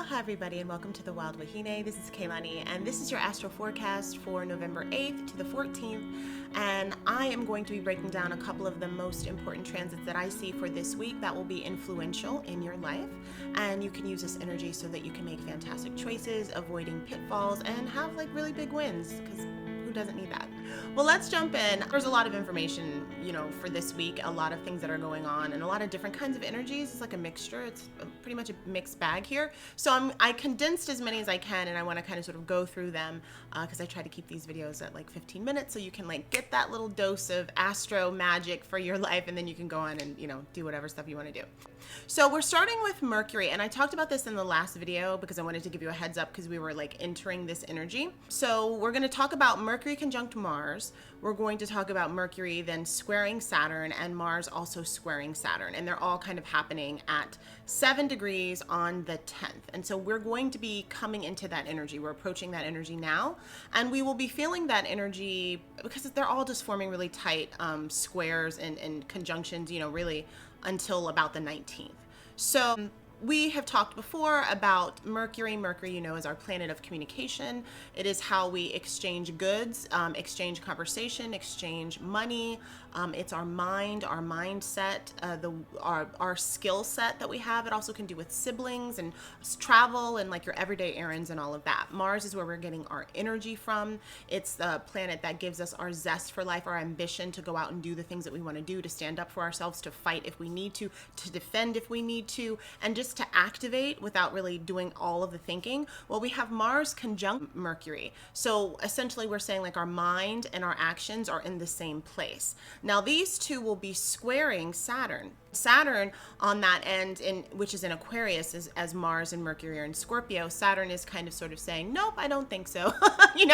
Aloha everybody and welcome to the Wild Wahine. This is Kaylani and this is your astro forecast for November 8th to the 14th, and I am going to be breaking down a couple of the most important transits that I see for this week that will be influential in your life, and you can use this energy so that you can make fantastic choices, avoiding pitfalls, and have like really big wins, because who doesn't need that? Well, let's jump in. There's a lot of information, for this week, a lot of things that are going on and a lot of different kinds of energies. It's like a mixture. It's pretty much a mixed bag here. So I condensed as many as I can, and I want to kind of sort of go through them because I try to keep these videos at like 15 minutes so you can like get that little dose of astro magic for your life, and then you can go on and, do whatever stuff you want to do. So we're starting with Mercury, and I talked about this in the last video because I wanted to give you a heads up because we were like entering this energy. So we're going to talk about Mercury conjunct Mars. We're going to talk about Mercury then squaring Saturn, and Mars also squaring Saturn, and they're all kind of happening at 7 degrees on the 10th. And so we're going to be coming into that energy. We're approaching that energy now, and we will be feeling that energy because they're all just forming really tight squares and conjunctions, really until about the 19th. So we have talked before about Mercury. Mercury, is our planet of communication. It is how we exchange goods, exchange conversation, exchange money. It's our mind, our mindset, our skill set that we have. It also can do with siblings and travel and like your everyday errands and all of that. Mars is where we're getting our energy from. It's the planet that gives us our zest for life, our ambition to go out and do the things that we want to do, to stand up for ourselves, to fight if we need to defend if we need to, and just to activate without really doing all of the thinking. Well, we have Mars conjunct Mercury. So essentially we're saying like our mind and our actions are in the same place. Now these two will be squaring Saturn. Saturn on that end, which is in Aquarius, as Mars and Mercury are in Scorpio. Saturn is kind of sort of saying, nope, I don't think so.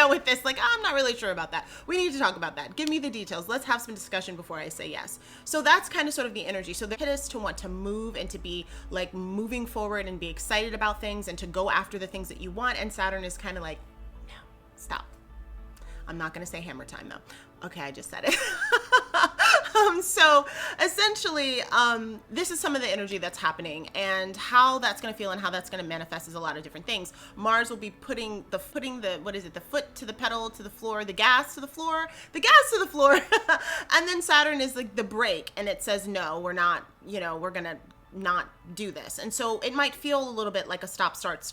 With this, like, I'm not really sure about that. We need to talk about that. Give me the details. Let's have some discussion before I say yes. So that's kind of sort of the energy. So the hit is to want to move and to be like moving forward and be excited about things and to go after the things that you want. And Saturn is kind of like, no, stop. I'm not going to say hammer time though. Okay, I just said it. So essentially, this is some of the energy that's happening, and how that's going to feel and how that's going to manifest is a lot of different things. Mars will be putting the foot to the pedal to the floor, the gas to the floor, and then Saturn is like the brake, and it says, no, we're not, we're going to not do this. And so it might feel a little bit like a stop start.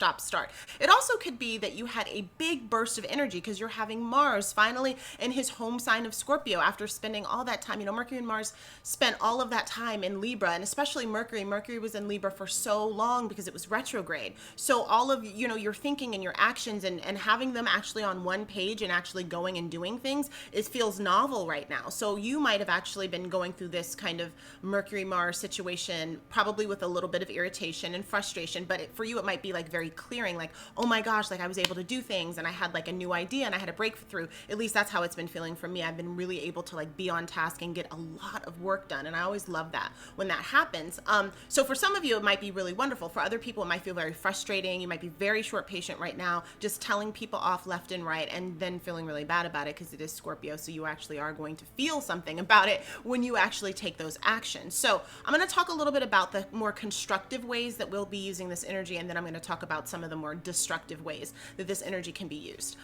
It also could be that you had a big burst of energy because you're having Mars finally in his home sign of Scorpio after spending all that time. Mercury and Mars spent all of that time in Libra, and especially Mercury was in Libra for so long because it was retrograde. So all of your thinking and your actions and having them actually on one page and actually going and doing things, it feels novel right now. So you might have actually been going through this kind of Mercury Mars situation probably with a little bit of irritation and frustration, but for you it might be like very clearing, like, oh my gosh, like I was able to do things and I had like a new idea and I had a breakthrough. At least that's how it's been feeling for me. I've been really able to like be on task and get a lot of work done, and I always love that when that happens. So for some of you it might be really wonderful. For other people it might feel very frustrating. You might be very short patient right now, just telling people off left and right and then feeling really bad about it because it is Scorpio, so you actually are going to feel something about it when you actually take those actions. So I'm going to talk a little bit about the more constructive ways that we'll be using this energy, and then I'm going to talk about some of the more destructive ways that this energy can be used.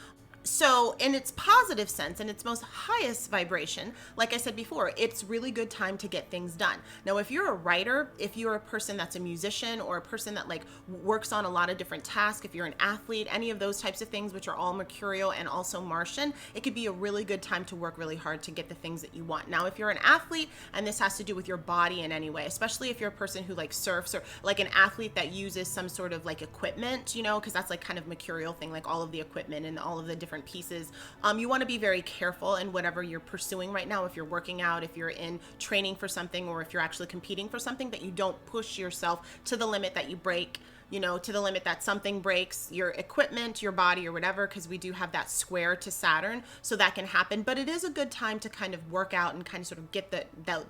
So in its positive sense, in its most highest vibration, like I said before, it's really good time to get things done. Now, if you're a writer, if you're a person that's a musician or a person that like works on a lot of different tasks, if you're an athlete, any of those types of things, which are all mercurial and also Martian, it could be a really good time to work really hard to get the things that you want. Now, if you're an athlete and this has to do with your body in any way, especially if you're a person who like surfs or like an athlete that uses some sort of like equipment, because that's like kind of mercurial thing, like all of the equipment and all of the different pieces. You want to be very careful in whatever you're pursuing right now. If you're working out, if you're in training for something, or if you're actually competing for something, that you don't push yourself to the limit that you break, to the limit that something breaks your equipment, your body, or whatever, because we do have that square to Saturn, so that can happen. But it is a good time to kind of work out and kind of sort of get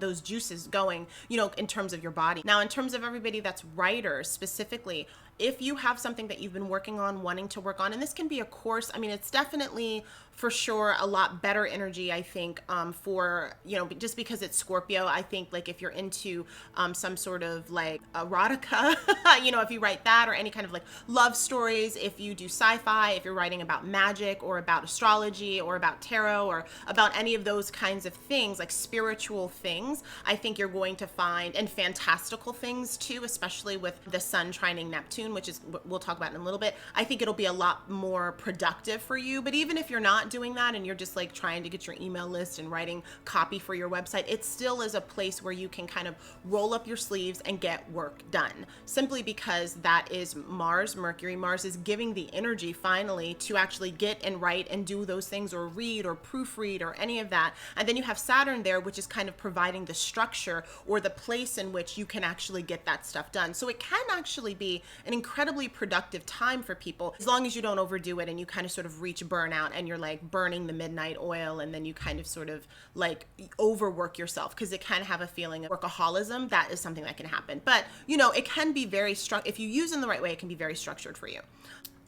those juices going, in terms of your body. Now, in terms of everybody that's writers specifically, if you have something that you've been working on, wanting to work on, and this can be a course, it's definitely for sure a lot better energy, I think, for, just because it's Scorpio. I think like if you're into some sort of like erotica, if you write that, or any kind of like love stories, if you do sci-fi, if you're writing about magic or about astrology or about tarot or about any of those kinds of things, like spiritual things, I think you're going to find, and fantastical things too, especially with the sun trining Neptune, which is we'll talk about in a little bit. I think it'll be a lot more productive for you. But even if you're not doing that and you're just like trying to get your email list and writing copy for your website, it still is a place where you can kind of roll up your sleeves and get work done, simply because that is Mars, Mercury. Mars is giving the energy finally to actually get and write and do those things, or read or proofread or any of that. And then you have Saturn there, which is kind of providing the structure or the place in which you can actually get that stuff done. So it can actually be an incredibly productive time for people, as long as you don't overdo it and you kind of sort of reach burnout and you're like burning the midnight oil, and then you kind of sort of like overwork yourself, because it can have a feeling of workaholism. That is something that can happen. But you know, it can be very if you use it in the right way, it can be very structured for you.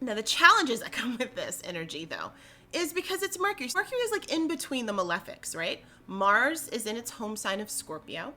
Now, the challenges that come with this energy, though, is because it's Mercury. Mercury is like in between the malefics, right? Mars is in its home sign of Scorpio.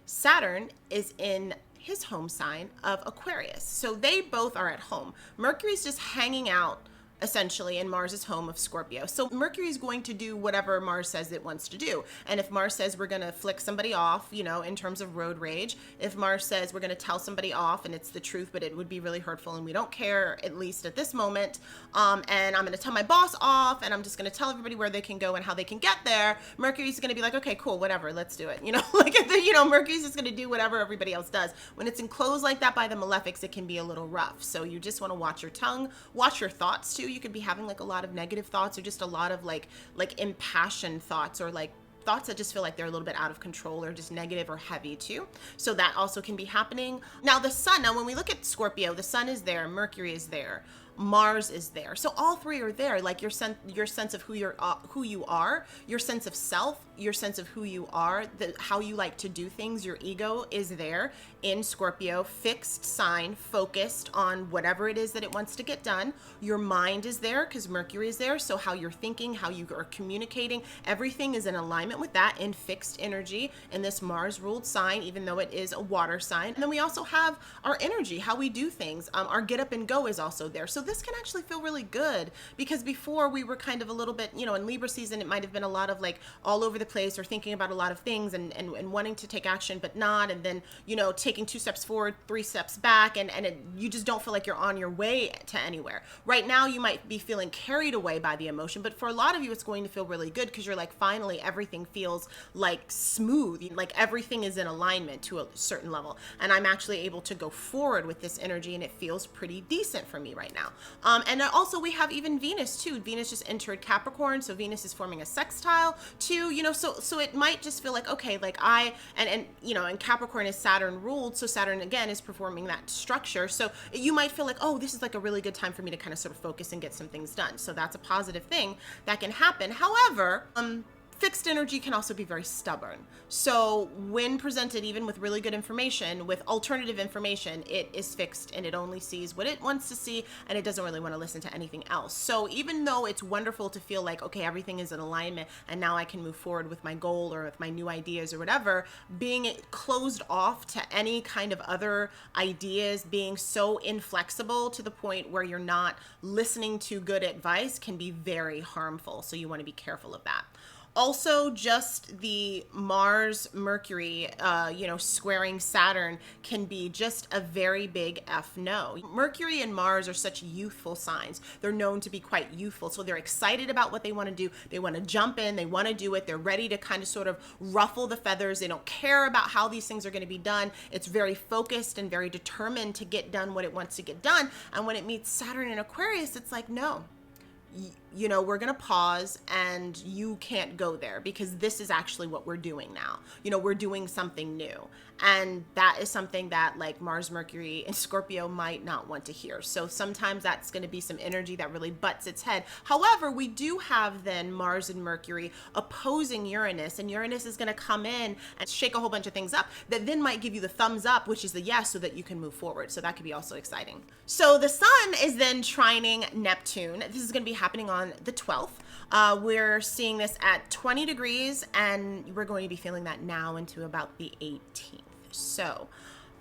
Saturn is in his home sign of Aquarius. So they both are at home. Mercury's just hanging out essentially in Mars's home of Scorpio. So Mercury is going to do whatever Mars says it wants to do. And if Mars says we're going to flick somebody off, you know, in terms of road rage, if Mars says we're going to tell somebody off and it's the truth, but it would be really hurtful and we don't care, at least at this moment, and I'm going to tell my boss off and I'm just going to tell everybody where they can go and how they can get there, Mercury's going to be like, okay, cool, whatever, let's do it. You know, like, you know, Mercury's just going to do whatever everybody else does. When it's enclosed like that by the malefics, it can be a little rough. So you just want to watch your tongue, watch your thoughts too. You could be having like a lot of negative thoughts, or just a lot of like impassioned thoughts, or like thoughts that just feel like they're a little bit out of control or just negative or heavy too. So that also can be happening. Now the sun, when we look at Scorpio, the sun is there, Mercury is there, Mars is there. So all three are there. Like your sense of who you are, your sense of self, your sense of who you are, how you like to do things, your ego is there in Scorpio, fixed sign, focused on whatever it is that it wants to get done. Your mind is there because Mercury is there. So how you're thinking, how you are communicating, everything is in alignment with that in fixed energy in this Mars ruled sign, even though it is a water sign. And then we also have our energy, how we do things. Our get up and go is also there. So this can actually feel really good, because before we were kind of a little bit, you know, in Libra season, it might have been a lot of like all over the place, or thinking about a lot of things and wanting to take action, but not. And then, you know, taking 2 steps forward, 3 steps back, and you just don't feel like you're on your way to anywhere. Right now, you might be feeling carried away by the emotion, but for a lot of you, it's going to feel really good, because you're like, finally, everything feels like smooth, like everything is in alignment to a certain level. And I'm actually able to go forward with this energy, and it feels pretty decent for me right now. And also we have even Venus too. Venus just entered Capricorn, so Venus is forming a sextile too, you know, so it might just feel like, okay, like and you know, and Capricorn is Saturn ruled, so Saturn again is performing that structure. So you might feel like, oh, this is like a really good time for me to kind of sort of focus and get some things done. So that's a positive thing that can happen. However, fixed energy can also be very stubborn. So when presented, even with really good information, with alternative information, it is fixed and it only sees what it wants to see, and it doesn't really want to listen to anything else. So even though it's wonderful to feel like, okay, everything is in alignment and now I can move forward with my goal or with my new ideas or whatever, being closed off to any kind of other ideas, being so inflexible to the point where you're not listening to good advice, can be very harmful. So you want to be careful of that. Also, just the Mars Mercury, you know, squaring Saturn can be just a very big F no. Mercury and Mars are such youthful signs. They're known to be quite youthful. So they're excited about what they want to do. They want to jump in. They want to do it. They're ready to kind of sort of ruffle the feathers. They don't care about how these things are going to be done. It's very focused and very determined to get done what it wants to get done. And when it meets Saturn in Aquarius, it's like, no. You know, we're going to pause and you can't go there, because this is actually what we're doing now. You know, we're doing something new. And that is something that like Mars, Mercury, and Scorpio might not want to hear. So sometimes that's going to be some energy that really butts its head. However, we do have then Mars and Mercury opposing Uranus, and Uranus is going to come in and shake a whole bunch of things up that then might give you the thumbs up, which is the yes, so that you can move forward. So that could be also exciting. So the sun is then trining Neptune. This is going to be happening on the 12th. We're seeing this at 20 degrees, and we're going to be feeling that now into about the 18th. So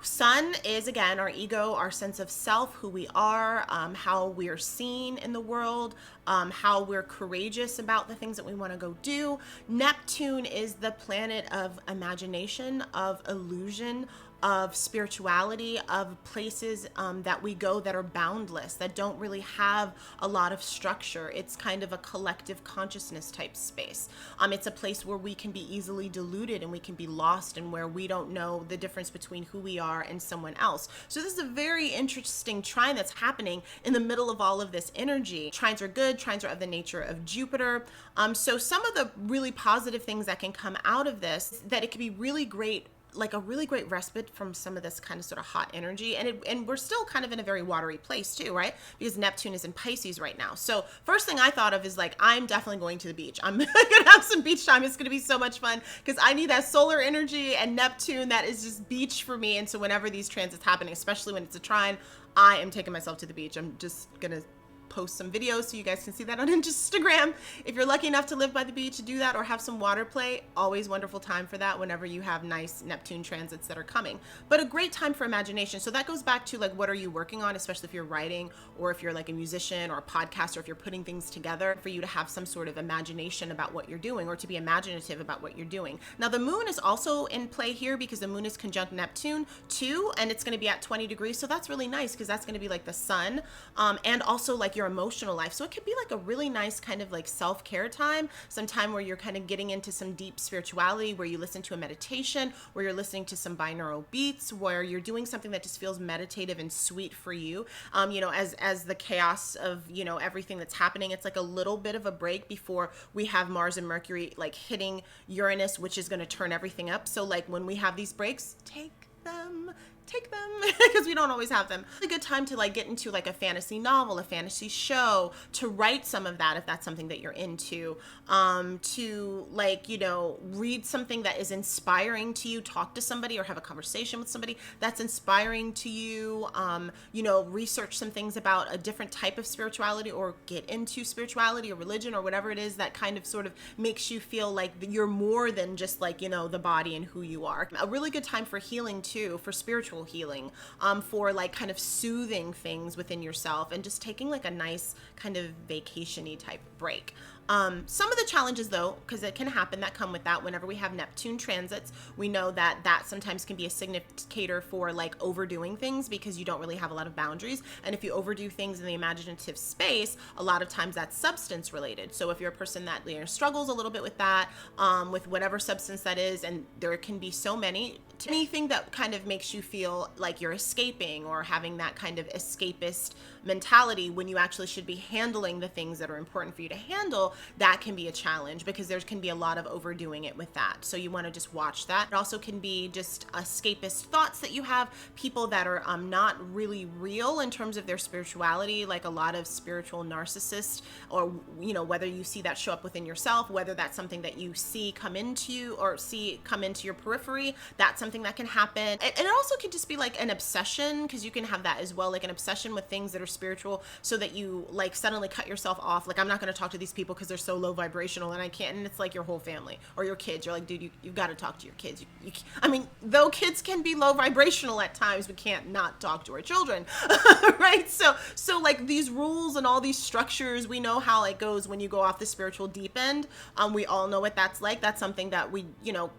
Sun is, again, our ego, our sense of self, who we are, how we're seen in the world, how we're courageous about the things that we want to go do. Neptune is the planet of imagination, of illusion, of spirituality, of places that we go that are boundless, that don't really have a lot of structure. It's kind of a collective consciousness type space. It's a place where we can be easily deluded and we can be lost, and where we don't know the difference between who we are and someone else. So this is a very interesting trine that's happening in the middle of all of this energy. Trines are good. Trines are of the nature of Jupiter. So some of the really positive things that can come out of this is that it can be really great, like a really great respite from some of this kind of sort of hot energy. And we're still kind of in a very watery place too, right? Because Neptune is in Pisces right now. So first thing I thought of is like, I'm definitely going to the beach. I'm going to have some beach time. It's going to be so much fun because I need that solar energy, and Neptune, that is just beach for me. And so whenever these transits happening, especially when it's a trine, I am taking myself to the beach. I'm just going to post some videos so you guys can see that on Instagram. If you're lucky enough to live by the beach, do that, or have some water play. Always wonderful time for that whenever you have nice Neptune transits that are coming. But a great time for imagination. So that goes back to like, what are you working on, especially if you're writing, or if you're like a musician or a podcaster, if you're putting things together, for you to have some sort of imagination about what you're doing, or to be imaginative about what you're doing. Now the moon is also in play here because the moon is conjunct Neptune too, and it's going to be at 20 degrees. So that's really nice because that's going to be like the sun, and also like your emotional life. So it could be like a really nice kind of like self-care time, some time where you're kind of getting into some deep spirituality, where you listen to a meditation, where you're listening to some binaural beats, where you're doing something that just feels meditative and sweet for you. As the chaos of, everything that's happening, it's like a little bit of a break before we have Mars and Mercury like hitting Uranus, which is going to turn everything up. So like when we have these breaks, take them because we don't always have them. It's a good time to like get into like a fantasy novel, a fantasy show, to write some of that if that's something that you're into, to like, read something that is inspiring to you, talk to somebody or have a conversation with somebody that's inspiring to you, research some things about a different type of spirituality, or get into spirituality or religion or whatever it is that kind of sort of makes you feel like you're more than just like, the body and who you are. A really good time for healing too, for spiritual healing, for like kind of soothing things within yourself and just taking like a nice kind of vacation-y type break. Some of the challenges though, because it can happen, that come with that whenever we have Neptune transits, we know that sometimes can be a significator for like overdoing things because you don't really have a lot of boundaries. And if you overdo things in the imaginative space, a lot of times that's substance related. So if you're a person that struggles a little bit with that, with whatever substance that is, and there can be so many, anything that kind of makes you feel like you're escaping or having that kind of escapist mentality when you actually should be handling the things that are important for you to handle, that can be a challenge because there can be a lot of overdoing it with that. So you want to just watch that. It also can be just escapist thoughts that you have, people that are not really real in terms of their spirituality, like a lot of spiritual narcissists, or whether you see that show up within yourself, whether that's something that you see come into you or see come into your periphery, that's something that can happen. And it also could just be like an obsession, because you can have that as well, like an obsession with things that are spiritual, so that you like suddenly cut yourself off. Like, I'm not going to talk to these people because they're so low vibrational and I can't. And it's like your whole family or your kids. You're like, dude, you've got to talk to your kids. Though kids can be low vibrational at times, we can't not talk to our children, right? So like these rules and all these structures, we know how it goes when you go off the spiritual deep end. We all know what that's like. That's something that we,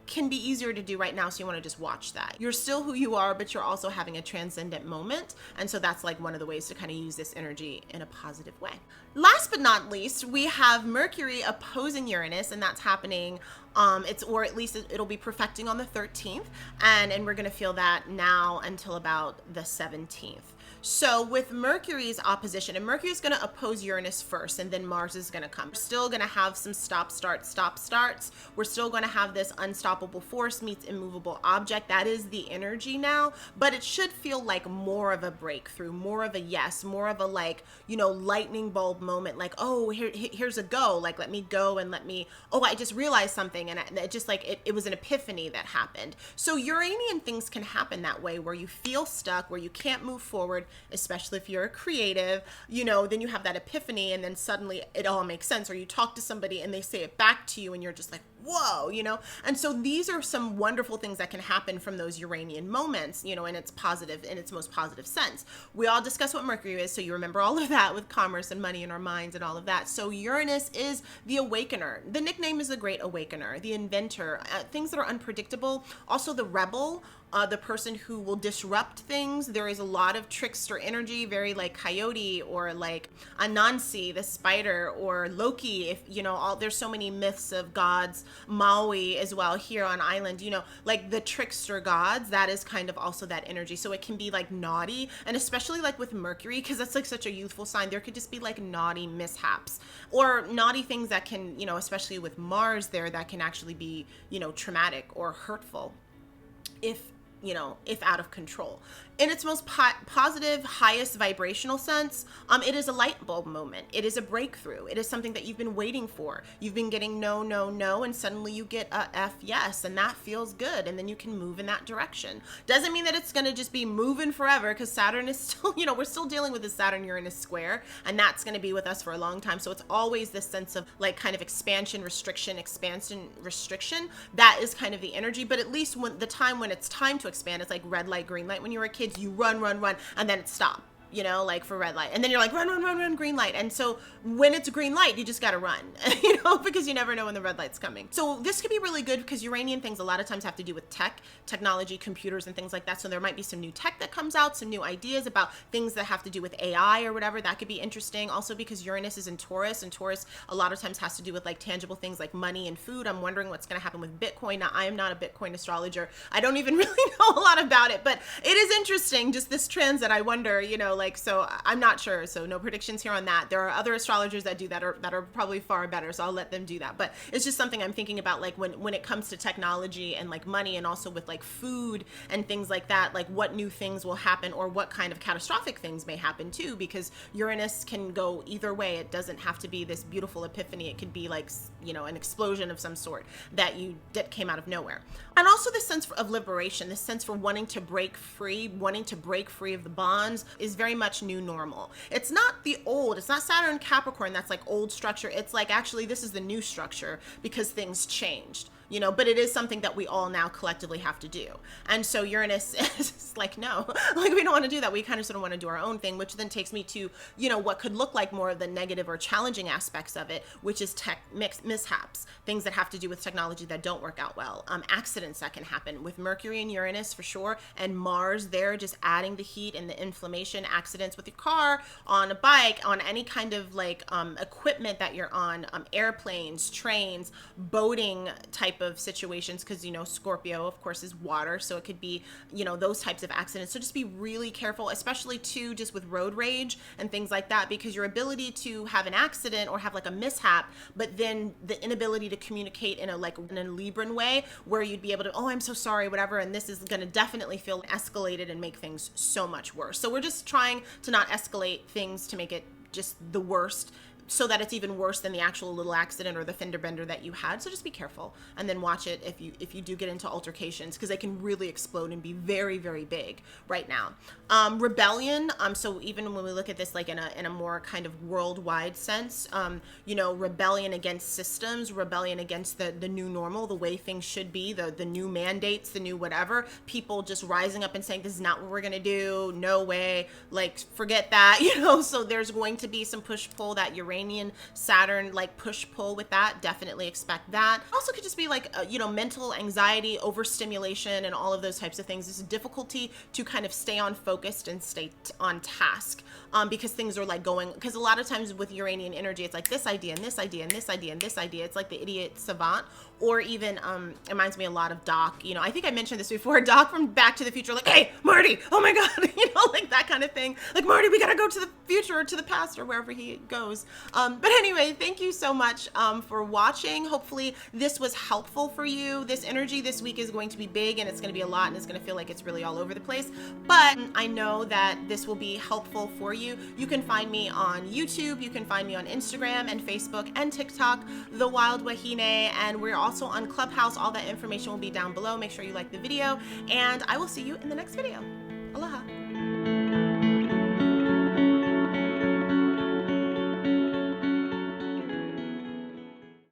can be easier to do right now. So you want to just watch that. You're still who you are, but you're also having a transcendent moment. And so that's like one of the ways to kind of use this energy in a positive way. Last but not least, we have Mercury opposing Uranus, and that's happening, or at least it'll be perfecting on the 13th, and we're going to feel that now until about the 17th. So with Mercury's opposition, and Mercury is going to oppose Uranus first, and then Mars is going to come. We're still going to have some stop starts. We're still going to have this unstoppable force meets immovable object. That is the energy now, but it should feel like more of a breakthrough, more of a yes, more of a like, lightning bulb moment. Like, oh, here's a go. Like, let me go and I just realized something. And it just like, it was an epiphany that happened. So Uranian things can happen that way, where you feel stuck, where you can't move forward, especially if you're a creative, then you have that epiphany and then suddenly it all makes sense. Or you talk to somebody and they say it back to you and you're just like, whoa, you know? And so these are some wonderful things that can happen from those Uranian moments, you know, in its positive, in its most positive sense. We all discussed what Mercury is, so you remember all of that with commerce and money in our minds and all of that. So Uranus is the awakener. The nickname is the Great Awakener, the inventor, things that are unpredictable. Also the rebel, the person who will disrupt things. There is a lot of trickster energy, very like Coyote or like Anansi, the spider, or Loki. If you know, there's so many myths of gods, Maui as well here on island, you know, like the trickster gods, that is kind of also that energy. So it can be like naughty, and especially like with Mercury, because that's like such a youthful sign, there could just be like naughty mishaps or naughty things that can, you know, especially with Mars there, that can actually be, you know, traumatic or hurtful if, you know, if out of control. In its most positive, highest vibrational sense, it is a light bulb moment. It is a breakthrough. It is something that you've been waiting for. You've been getting no, no, no, and suddenly you get a F yes, and that feels good, and then you can move in that direction. Doesn't mean that it's going to just be moving forever, because Saturn is still, you know, we're still dealing with the Saturn-Uranus square, and that's going to be with us for a long time. So it's always this sense of like kind of expansion, restriction, that is kind of the energy. But at least when the time when it's time to expand, it's like red light, green light. When you were a kid, you run, and then it stopped, you know, like for red light. And then you're like, run, green light. And so when it's a green light, you just got to run, you know, because you never know when the red light's coming. So this could be really good because Uranian things a lot of times have to do with technology, computers and things like that. So there might be some new tech that comes out, some new ideas about things that have to do with AI or whatever. That could be interesting. Also because Uranus is in Taurus, and Taurus a lot of times has to do with like tangible things like money and food. I'm wondering what's going to happen with Bitcoin. Now, I am not a Bitcoin astrologer. I don't even really know a lot about it, but it is interesting, just this transit. I wonder, you know, like, so I'm not sure. So no predictions here on that. There are other astrologers that do that are probably far better. So I'll let them do that. But it's just something I'm thinking about, like when it comes to technology and like money, and also with like food and things like that, like what new things will happen, or what kind of catastrophic things may happen too, because Uranus can go either way. It doesn't have to be this beautiful epiphany. It could be like, you know, an explosion of some sort that came out of nowhere. And also this sense of liberation, this sense for wanting to break free of the bonds is very much new normal. It's not the old, it's not Saturn Capricorn that's like old structure. It's like, actually this is the new structure because things changed, you know, but it is something that we all now collectively have to do. And so Uranus is like, no, like we don't want to do that. We kind of sort of want to do our own thing, which then takes me to, you know, what could look like more of the negative or challenging aspects of it, which is tech mishaps, things that have to do with technology that don't work out well, accidents that can happen with Mercury and Uranus for sure, and Mars there just adding the heat and the inflammation, accidents with your car, on a bike, on any kind of like equipment that you're on, airplanes, trains, boating type of situations, because, you know, Scorpio of course is water, so it could be, you know, those types of accidents. So just be really careful, especially too just with road rage and things like that, because your ability to have an accident or have like a mishap, but then the inability to communicate in a Libran way where you'd be able to, oh, I'm so sorry, whatever, and this is going to definitely feel escalated and make things so much worse. So we're just trying to not escalate things to make it just the worst, so that it's even worse than the actual little accident or the fender bender that you had. So just be careful, and then watch it if you do get into altercations, because they can really explode and be very, very big right now. Rebellion. So even when we look at this like in a more kind of worldwide sense, you know, rebellion against systems, rebellion against the new normal, the way things should be, the new mandates, the new whatever, people just rising up and saying, this is not what we're going to do. No way. Like, forget that, you know. So there's going to be some push pull, that Uranian Saturn like push pull with that. Definitely expect that. Also could just be like, you know, mental anxiety, overstimulation, and all of those types of things. This is difficulty to kind of stay on focused and stay on task, because things are like going, because a lot of times with Uranian energy, it's like this idea and this idea and this idea and this idea. It's like the idiot savant, or even it reminds me a lot of Doc. You know, I think I mentioned this before, Doc from Back to the Future, like, hey, Marty, oh my God, you know, like that kind of thing. Like, Marty, we gotta go to the future or to the past or wherever he goes. But anyway, thank you so much for watching. Hopefully this was helpful for you. This energy this week is going to be big, and it's going to be a lot, and it's going to feel like it's really all over the place. But I know that this will be helpful for you. You can find me on YouTube. You can find me on Instagram and Facebook and TikTok, The Wild Wahine, and we're also on Clubhouse. All that information will be down below. Make sure you like the video, and I will see you in the next video. Aloha.